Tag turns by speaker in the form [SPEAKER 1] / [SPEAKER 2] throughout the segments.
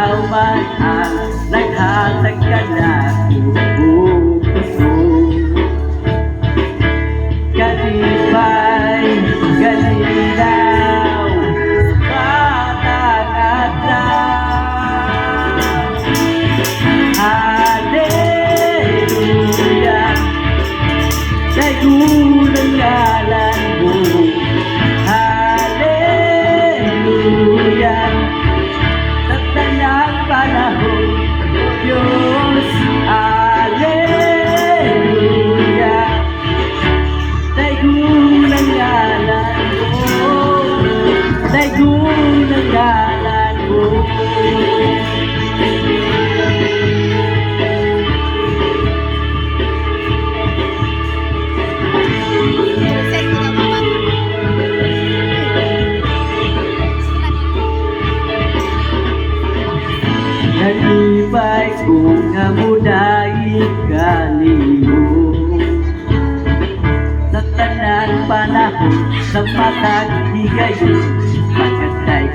[SPEAKER 1] ikaw man ang naghatag ka na buong puso. Kalipay, kalinaw, batang adlaw. Hallelujah, daigulang ngalan mo. Hallelujah, sa tanang panahon, O Diyos. Hallelujah, daigulang ngalan mo. Daigulang ngalan mo. Nalipay kung nga muna ikaliyo sa tanang panahon, sa matag higayon, magkatay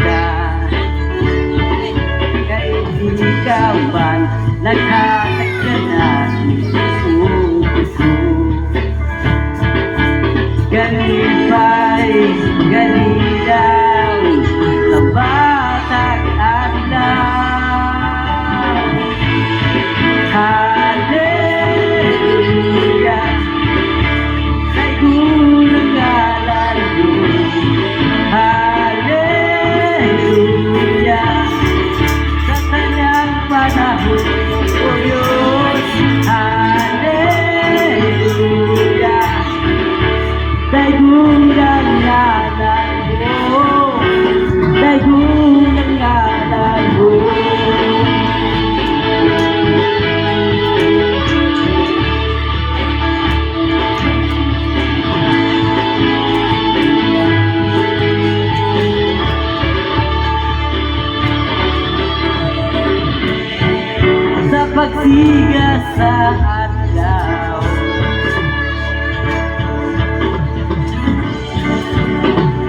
[SPEAKER 1] ka. Kay ikaw man naghatag ka na puso. Galipay, galinaw, sa batang adlaw. Hallelujah, daigulang ngalan mo. Hallelujah, sa tanang panahon, O Diyos. Hallelujah, daigulang ngalan mo. Daigulang ngalan mo. Sa pagsiga sa adlaw,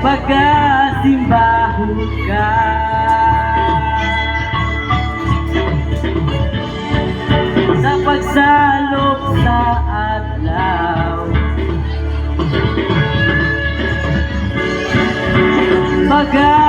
[SPEAKER 1] pagkasimbahon ka, sa pagsalop sa adlaw, pagka